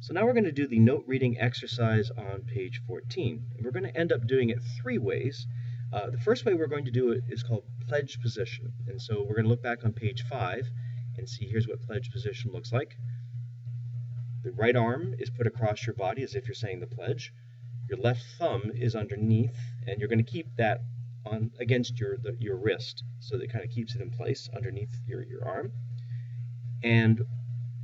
So now we're going to do the note reading exercise on page 14. And we're going to end up doing it three ways. The first way we're going to do it is called pledge position. And so we're going to look back on page 5 and see here's what pledge position looks like. The right arm is put across your body as if you're saying the pledge. Your left thumb is underneath, and you're going to keep that on against your wrist, so that it kind of keeps it in place underneath your arm. And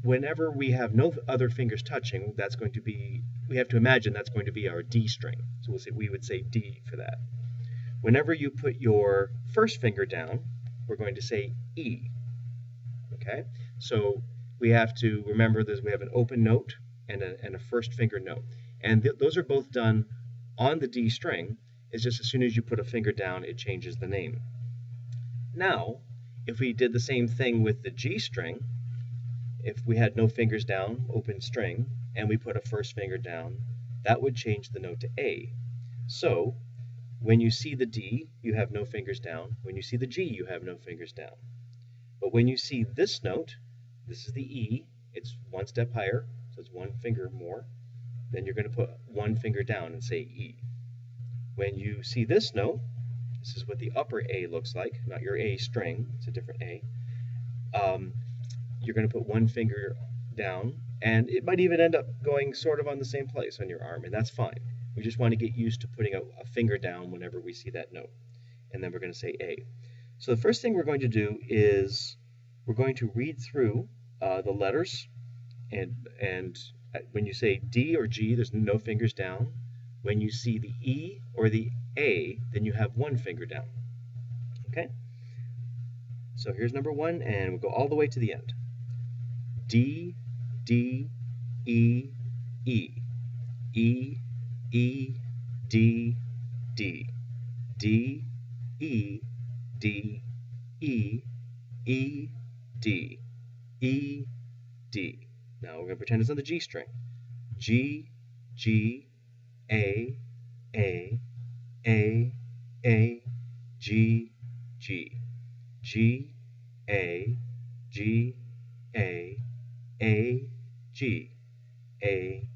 whenever we have no other fingers touching, that's going to be, we have to imagine that's going to be our D string. So we would say D for that. Whenever you put your first finger down, we're going to say E. Okay? So we have to remember that we have an open note and a first finger note. And those are both done on the D string. It's just as soon as you put a finger down, it changes the name. Now, if we did the same thing with the G string, if we had no fingers down, open string, and we put a first finger down, that would change the note to A. So, when you see the D, you have no fingers down. When you see the G, you have no fingers down. But when you see this note, this is the E, it's one step higher, so it's one finger more, then you're going to put one finger down and say E. When you see this note, this is what the upper A looks like, not your A string, it's a different A. You're going to put one finger down, and it might even end up going sort of on the same place on your arm, and that's fine. We just want to get used to putting a finger down whenever we see that note. And then we're going to say A. So the first thing we're going to do is we're going to read through the letters, and when you say D or G, there's no fingers down. When you see the E or the A, then you have one finger down. Okay? So here's number one, and we'll go all the way to the end. D, D, E, E. E, E, D, D. D, E, D, E, E, D. E, D. Now we're going to pretend it's on the G string. G, G, A, A, A, A, G, G. G, A, G, A, A, G, A,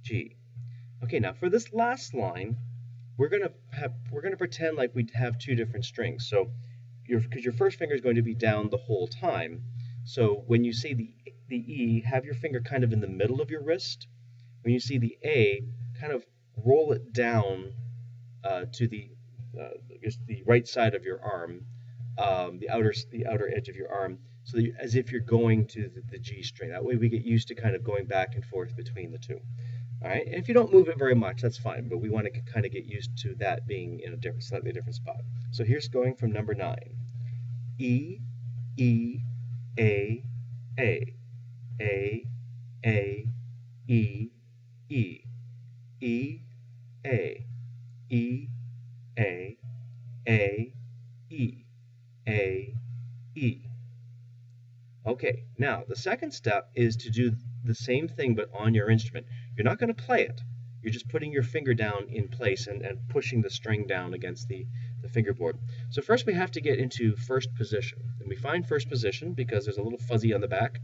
G. Okay, now for this last line, we're gonna pretend like we have two different strings. So, because your first finger is going to be down the whole time. So when you say the E, have your finger kind of in the middle of your wrist. When you see the A, kind of roll it down to the right side of your arm, the outer edge of your arm, so that as if you're going to the G string. That way we get used to kind of going back and forth between the two. All right, and if you don't move it very much, that's fine, but we want to kind of get used to that being in a slightly different spot. So here's going from number 9. E, E, A, A, A, A, E, E, E, A, E, A, A, E, A, E. Okay, now the second step is to do the same thing but on your instrument. You're not going to play it. You're just putting your finger down in place and pushing the string down against the fingerboard. So first we have to get into first position. And we find first position because there's a little fuzzy on the back.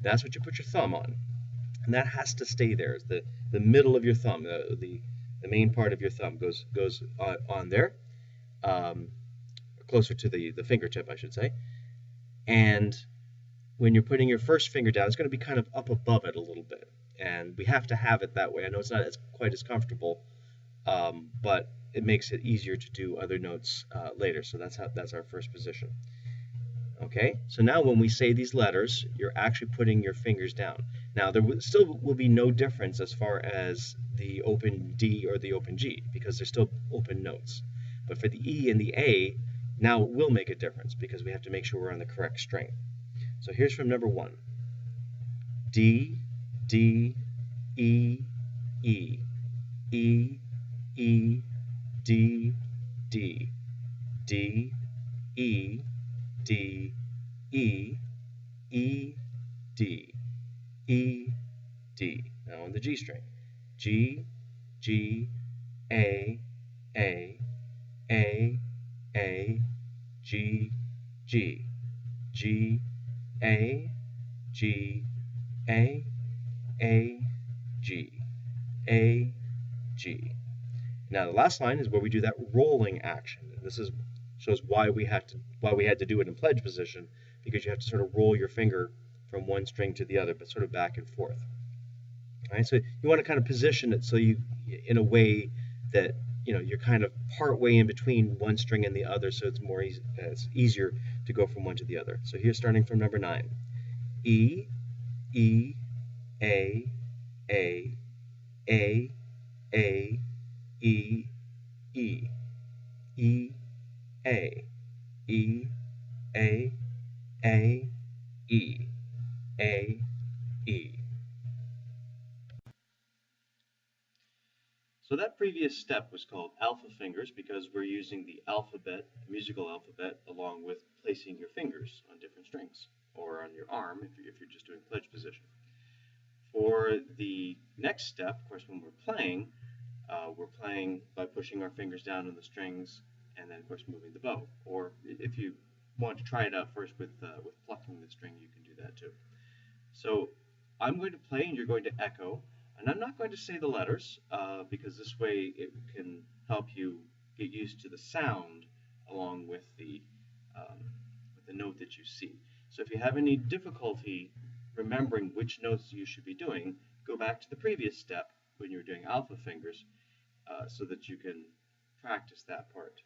That's what you put your thumb on. And that has to stay there. It's the middle of your thumb, the main part of your thumb goes on there, closer to the fingertip, I should say. And when you're putting your first finger down, it's going to be kind of up above it a little bit. And we have to have it that way. I know it's not quite as comfortable, but it makes it easier to do other notes later. So that's our first position. Okay, so now when we say these letters, you're actually putting your fingers down. Now there still will be no difference as far as the open D or the open G, because they're still open notes. But for the E and the A, now it will make a difference because we have to make sure we're on the correct string. So here's from number 1. D, D, E, E, E, E, D, D, D, E, D, E, E, D, E, D. Now on the G string. G, G, A, A, A, A, G, G, G, A, G, A, A, G, A, G. Now the last line is where we do that rolling action. And this shows why we had to do it in pledge position, because you have to sort of roll your finger from one string to the other, but sort of back and forth. All right, so you want to kind of position it so you, in a way that you're kind of part way in between one string and the other, so it's easier to go from one to the other. So here's starting from number 9. E, E, A, A, A, A, E, E, E, A, E, A, A, E, A, E. So that previous step was called alpha fingers because we're using the alphabet, musical alphabet, along with placing your fingers on different strings, or on your arm if you're just doing pledge position. For the next step, of course, when we're playing by pushing our fingers down on the strings and then, of course, moving the bow. Or if you want to try it out first with plucking the string, you can do that too. So I'm going to play and you're going to echo. And I'm not going to say the letters because this way it can help you get used to the sound along with the note that you see. So if you have any difficulty remembering which notes you should be doing, go back to the previous step when you were doing alpha fingers so that you can practice that part.